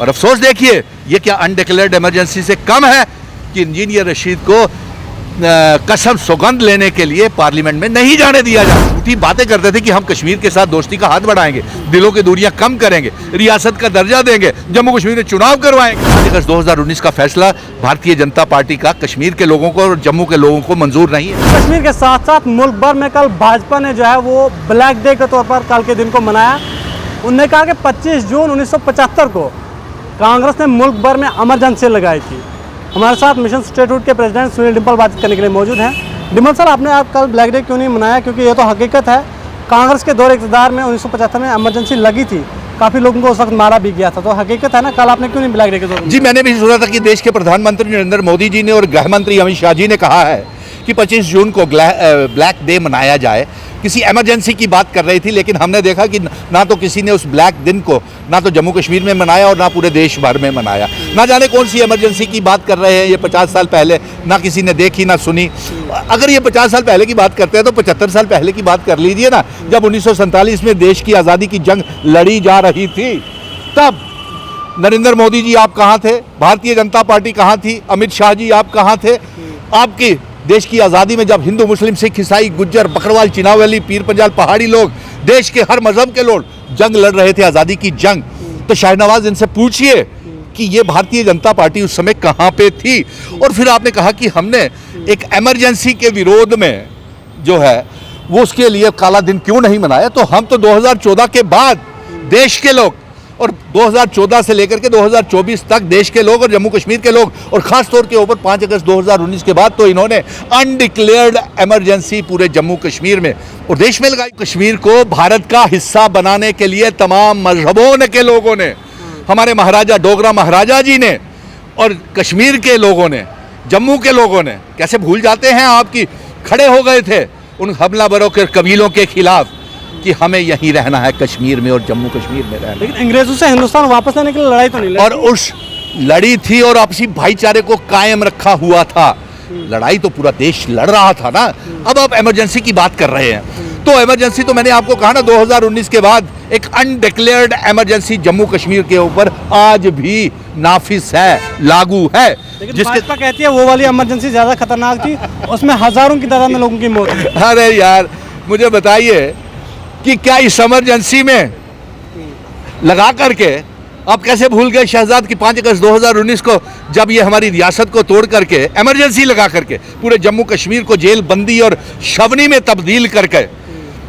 और अफसोस देखिए, ये क्या अनडिक्लेयर्ड इमरजेंसी से कम है कि इंजीनियर रशीद को कसम सौगंध लेने के लिए पार्लियामेंट में नहीं जाने दिया जाए। झूठी बातें करते थे कि हम कश्मीर के साथ दोस्ती का हाथ बढ़ाएंगे, दिलों की दूरियां कम करेंगे, रियासत का दर्जा देंगे, जम्मू कश्मीर में चुनाव करवाएंगे। अगस्त 2019 का फैसला भारतीय जनता पार्टी का कश्मीर के लोगों को और जम्मू के लोगों को मंजूर नहीं है। कश्मीर के साथ साथ मुल्क भर में कल भाजपा ने जो है वो ब्लैक डे के तौर पर कल के दिन को मनाया। उन्होंने कहा कि 25 जून 1975 को कांग्रेस ने मुल्क भर में इमरजेंसी लगाई थी। हमारे साथ मिशन स्टेटहुड के प्रेसिडेंट सुनील डिम्पल बातचीत करने के लिए मौजूद हैं। डिम्पल सर, आपने आप कल ब्लैक डे क्यों नहीं मनाया? क्योंकि ये तो हकीकत है, कांग्रेस के दौर इक़्तिदार में 1975 में इमरजेंसी लगी थी, काफ़ी लोगों को उस वक्त मारा भी गया था, तो हकीकत है ना, कल आपने क्यों नहीं ब्लैक डे के दौर? जी, मैंने भी सुना था कि देश के प्रधानमंत्री नरेंद्र मोदी जी ने और गृह मंत्री अमित शाह जी ने कहा है कि 25 जून को ब्लैक डे मनाया जाए। किसी इमरजेंसी की बात कर रही थी, लेकिन हमने देखा कि ना तो किसी ने उस ब्लैक दिन को ना तो जम्मू कश्मीर में मनाया और ना पूरे देश भर में मनाया। ना जाने कौन सी इमरजेंसी की बात कर रहे हैं ये 50 साल पहले, ना किसी ने देखी ना सुनी। अगर ये 50 साल पहले की बात करते हैं तो 75 साल पहले की बात कर लीजिए ना, जब 1947 में देश की आज़ादी की जंग लड़ी जा रही थी। तब नरेंद्र मोदी जी आप कहाँ थे? भारतीय जनता पार्टी कहाँ थी? अमित शाह जी आप कहाँ थे? आपकी देश की आज़ादी में जब हिंदू मुस्लिम सिख ईसाई गुज्जर बकरवाल चिनावली पीर पंजाल पहाड़ी लोग, देश के हर मजहब के लोग जंग लड़ रहे थे, आज़ादी की जंग, तो शाहनवाज इनसे पूछिए कि ये भारतीय जनता पार्टी उस समय कहाँ पे थी। और फिर आपने कहा कि हमने एक इमरजेंसी के विरोध में जो है वो उसके लिए काला दिन क्यों नहीं मनाया। तो हम तो 2014 के बाद देश के लोग और 2014 से लेकर के 2024 तक देश के लोग और जम्मू कश्मीर के लोग और ख़ास तौर के ऊपर 5 अगस्त 2019 के बाद तो इन्होंने अनडिक्लेयर्ड इमरजेंसी पूरे जम्मू कश्मीर में और देश में लगाई। कश्मीर को भारत का हिस्सा बनाने के लिए तमाम मजहबों के लोगों ने, हमारे महाराजा डोगरा महाराजा जी ने और कश्मीर के लोगों ने, जम्मू के लोगों ने, कैसे भूल जाते हैं आपकी, खड़े हो गए थे उन हमलावरों के कबीलों के खिलाफ कि हमें यहीं रहना है, कश्मीर में और जम्मू कश्मीर में रहना। लेकिन अंग्रेजों से हिंदुस्तान वापस लेने के लिए लड़ाई तो नहीं लड़ी। और उस लड़ी थी और आपसी भाईचारे को कायम रखा हुआ था। लड़ाई तो पूरा देश लड़ रहा था ना। अब आप इमरजेंसी की बात कर रहे हैं, तो इमरजेंसी तो मैंने आपको कहा ना, 2019 के बाद एक अनडिक्लेयर्ड इमरजेंसी जम्मू कश्मीर के ऊपर आज भी नाफिस है, लागू है। लेकिन भाजपा कहती है वो वाली इमरजेंसी ज़्यादा खतरनाक थी, उसमें हजारों की तादाद में लोगों की मौत हुई। अरे यार, मुझे बताइए कि क्या इस इमरजेंसी में लगा करके आप कैसे भूल गए शहजाद की 5 अगस्त 2019 को, जब ये हमारी रियासत को तोड़ करके इमरजेंसी लगा करके पूरे जम्मू कश्मीर को जेल बंदी और छवनी में तब्दील करके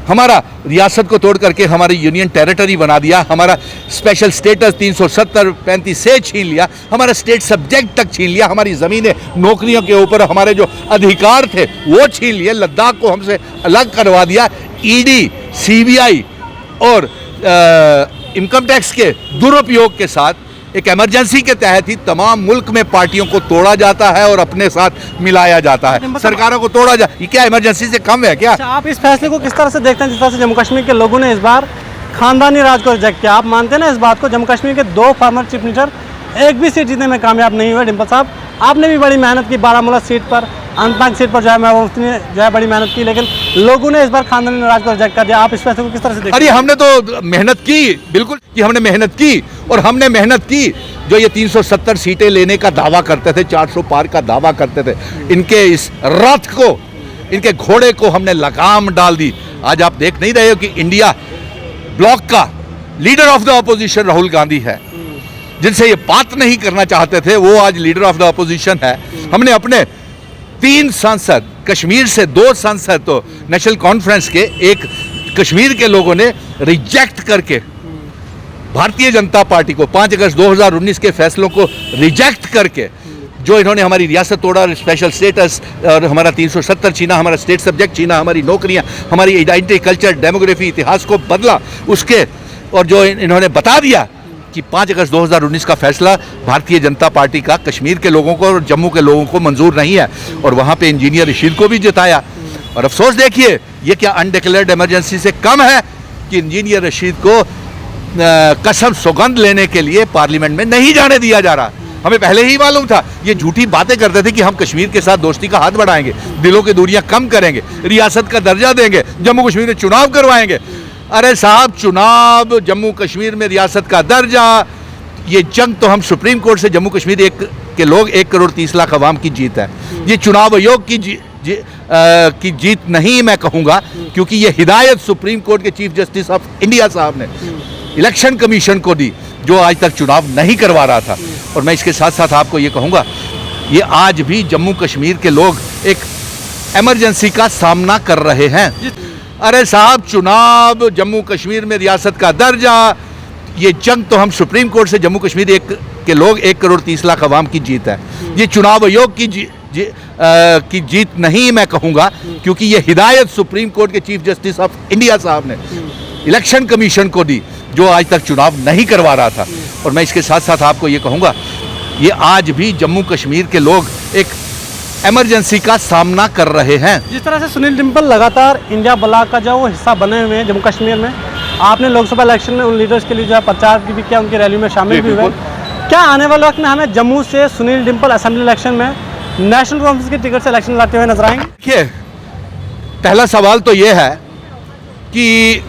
हमारा रियासत को तोड़ करके हमारी यूनियन टेरिटरी बना दिया, हमारा स्पेशल स्टेटस 370-35 से छीन लिया, हमारा स्टेट सब्जेक्ट तक छीन लिया, हमारी ज़मीनें नौकरियों के ऊपर हमारे जो अधिकार थे वो छीन लिए, लद्दाख को हमसे अलग करवा दिया। ईडी, सीबीआई और इनकम टैक्स के दुरुपयोग के साथ एक इमरजेंसी के तहत ही तमाम मुल्क में पार्टियों को तोड़ा जाता है और अपने साथ मिलाया जाता है, सरकारों को तोड़ा जा। ये क्या इमरजेंसी से कम है क्या? अच्छा, आप इस फैसले को किस तरह से देखते हैं जिस तरह से जम्मू कश्मीर के लोगों ने इस बार खानदानी राज को रिजेक्ट किया? आप मानते हैं ना इस बात को? जम्मू कश्मीर के 2 फॉर्मर चीफ मिनिस्टर एक भी सीट जीतने में कामयाब नहीं हुए। डिम्पल साहब, आपने भी बड़ी मेहनत की, बारामूला सीट पर, अनंतनाग सीट पर जो है महबूबा मुफ्ती ने जो है बड़ी मेहनत की, लेकिन लोगों ने इस बार खानदानी राज को रिजेक्ट कर दिया। आप इस फैसले को किस तरह से देखते हैं? अरे हमने तो मेहनत की, बिल्कुल कि हमने मेहनत की, और हमने मेहनत की जो ये 370 सीटें लेने का दावा करते थे, 400 पार का दावा करते थे, इनके इस रथ को, इनके घोड़े को हमने लगाम डाल दी। आज आप देख नहीं रहे हो कि इंडिया ब्लॉक का leader of the opposition Rahul Gandhi है, जिनसे ये बात नहीं करना चाहते थे, वो आज लीडर ऑफ द अपोजिशन है। हमने अपने 3 सांसद, कश्मीर से 2 सांसद तो नेशनल कॉन्फ्रेंस के, एक कश्मीर के लोगों ने रिजेक्ट करके भारतीय जनता पार्टी को 5 अगस्त 2019 के फैसलों को रिजेक्ट करके जो इन्होंने हमारी रियासत तोड़ा, स्पेशल स्टेटस और हमारा 370 छीना, हमारा स्टेट सब्जेक्ट छीना, हमारी नौकरियां, हमारी आइडेंटिटी, कल्चर, डेमोग्राफी, इतिहास को बदला उसके, और जो इन्होंने बता दिया कि 5 अगस्त 2019 का फैसला भारतीय जनता पार्टी का कश्मीर के लोगों को और जम्मू के लोगों को मंजूर नहीं है, और वहाँ पे इंजीनियर रशीद को भी जिताया। और अफसोस देखिए, ये क्या अनडिक्लेयर्ड इमरजेंसी से कम है कि इंजीनियर रशीद को कसम सौगंध लेने के लिए पार्लियामेंट में नहीं जाने दिया जा रहा। हमें पहले ही मालूम था, ये झूठी बातें करते थे कि हम कश्मीर के साथ दोस्ती का हाथ बढ़ाएंगे, दिलों की दूरियां कम करेंगे, रियासत का दर्जा देंगे, जम्मू कश्मीर में चुनाव करवाएंगे। अरे साहब, चुनाव, जम्मू कश्मीर में रियासत का दर्जा, ये जंग तो हम सुप्रीम कोर्ट से जम्मू कश्मीर के लोग 1 करोड़ 30 लाख अवाम की जीत है। ये चुनाव आयोग की जीत नहीं मैं कहूँगा, क्योंकि ये हिदायत सुप्रीम कोर्ट के चीफ जस्टिस ऑफ इंडिया साहब ने इलेक्शन कमीशन को दी, जो आज तक चुनाव नहीं करवा रहा था। और मैं इसके साथ साथ आपको ये कहूँगा, ये आज भी जम्मू कश्मीर के लोग एक इमरजेंसी का सामना कर रहे हैं। अरे साहब, चुनाव, जम्मू कश्मीर में रियासत का दर्जा, ये जंग तो हम सुप्रीम कोर्ट से जम्मू कश्मीर के लोग 1 करोड़ 30 लाख अवाम की जीत है। ये चुनाव आयोग की जीत नहीं मैं कहूँगा, क्योंकि ये हिदायत सुप्रीम कोर्ट के चीफ जस्टिस ऑफ इंडिया साहब ने इलेक्शन कमीशन को दी, जो आज तक चुनाव नहीं करवा रहा था। और मैं इसके साथ साथ आपको ये कहूँगा, ये आज भी जम्मू कश्मीर के लोग एक इमरजेंसी का सामना कर रहे हैं। जिस तरह से सुनील डिम्पल लगातार इंडिया ब्लॉक का जो वो हिस्सा बने हुए हैं जम्मू कश्मीर में, आपने लोकसभा इलेक्शन में उन लीडर्स के लिए जो है प्रचार भी किया, उनकी रैली में शामिल भी हुए। क्या आने वाले वक्त में हमें जम्मू से सुनील डिम्पल असेंबली इलेक्शन में नेशनल कॉन्फ्रेंस के टिकट से इलेक्शन लड़ते हुए नजर आएंगे? देखिए, पहला सवाल तो ये है कि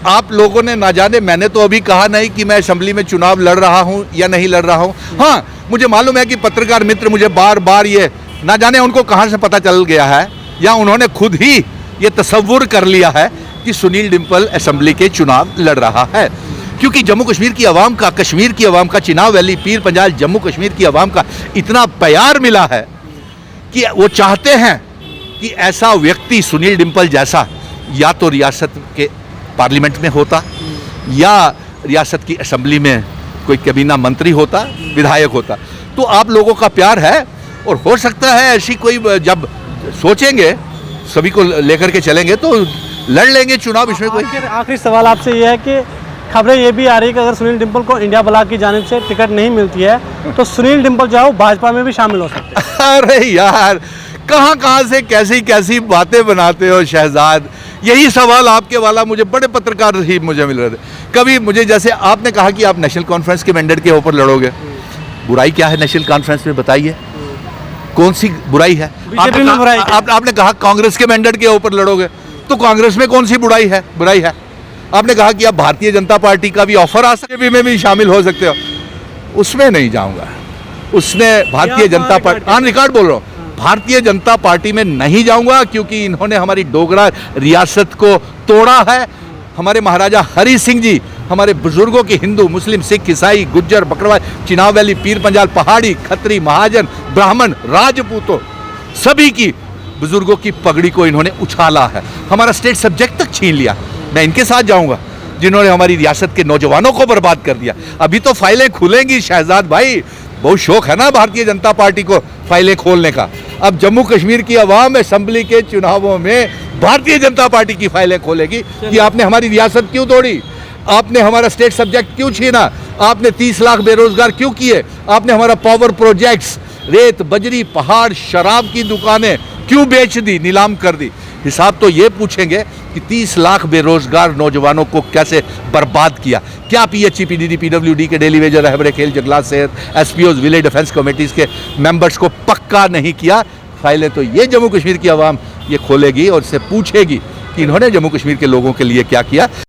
आप लोगों ने ना जाने, मैंने तो अभी कहा नहीं कि मैं असेंबली में चुनाव लड़ रहा हूं या नहीं लड़ रहा हूं। हाँ, मुझे मालूम है कि पत्रकार मित्र मुझे बार बार ये ना जाने उनको कहां से पता चल गया है, या उन्होंने खुद ही ये तसव्वुर कर लिया है कि सुनील डिम्पल असेंबली के चुनाव लड़ रहा है। क्योंकि जम्मू कश्मीर की आवाम का, कश्मीर की आवाम का, चिनाब वैली, पीर पंजाल, जम्मू कश्मीर की आवाम का इतना प्यार मिला है कि वो चाहते हैं कि ऐसा व्यक्ति सुनील डिम्पल जैसा या तो रियासत के पार्लियामेंट में होता, या रियासत की असेंबली में कोई कैबिनेट मंत्री होता, विधायक होता। तो आप लोगों का प्यार है, और हो सकता है ऐसी कोई, जब सोचेंगे सभी को लेकर के चलेंगे तो लड़ लेंगे चुनाव, इसमें कोई। आखिरी सवाल आपसे ये है कि खबरें ये भी आ रही है कि अगर सुनील डिम्पल को इंडिया ब्लॉक की जानिब से टिकट नहीं मिलती है तो सुनील डिम्पल जो है वो भाजपा में भी शामिल हो सकते हैं। अरे यार, कहाँ से कैसी कैसी बातें बनाते हो शहजाद। यही सवाल आपके वाला मुझे बड़े पत्रकार ही मुझे मिल रहे थे। कभी मुझे, जैसे आपने कहा कि आप नेशनल कॉन्फ्रेंस के मैंडेट के ऊपर लड़ोगे, बुराई क्या है नेशनल कॉन्फ्रेंस में, बताइए कौन सी बुराई है? आपने कहा कांग्रेस के मैंडेट के ऊपर लड़ोगे, तो कांग्रेस में कौन सी बुराई है? आपने कहा कि आप भारतीय जनता पार्टी का भी ऑफर आ सके, में भी शामिल हो सकते हो, उसमें नहीं जाऊंगा। उसने Bharatiya Janata party, on record बोल रहा हूँ, भारतीय जनता पार्टी में नहीं जाऊंगा, क्योंकि इन्होंने हमारी डोगरा रियासत को तोड़ा है। हमारे महाराजा हरि सिंह जी, हमारे बुजुर्गों की, हिंदू, मुस्लिम, सिख, ईसाई, गुज्जर, बकरवाल, चिनाब वैली, पीर पंजाल, पहाड़ी, खत्री, महाजन, ब्राह्मण, राजपूतों, सभी की बुजुर्गों की पगड़ी को इन्होंने उछाला है, हमारा स्टेट सब्जेक्ट तक छीन लिया। मैं इनके साथ जाऊंगा जिन्होंने हमारी रियासत के नौजवानों को बर्बाद कर दिया। अभी तो फाइलें खुलेंगी शहजाद भाई, बहुत शौक है ना भारतीय जनता पार्टी को फाइलें खोलने का। अब जम्मू कश्मीर की आवाम असेंबली के चुनावों में भारतीय जनता पार्टी की फाइलें खोलेगी कि आपने हमारी रियासत क्यों तोड़ी, आपने हमारा स्टेट सब्जेक्ट क्यों छीना, आपने 30 लाख बेरोजगार क्यों किए, आपने हमारा पावर प्रोजेक्ट्स, रेत, बजरी, पहाड़, शराब की दुकानें क्यों बेच दी, नीलाम कर दी। हिसाब तो ये पूछेंगे कि 30 लाख बेरोजगार नौजवानों को कैसे बर्बाद किया, क्या पीएचई, पीडीडी, पीडब्ल्यूडी के डेली वेजर, रहबरे खेल, जंगलात, सेहत, एसपीओज, विलेज डिफेंस कमेटीज के मेंबर्स को पक्का नहीं किया। फाइलें तो ये जम्मू कश्मीर की आवाम ये खोलेगी और इससे पूछेगी कि इन्होंने जम्मू कश्मीर के लोगों के लिए क्या किया।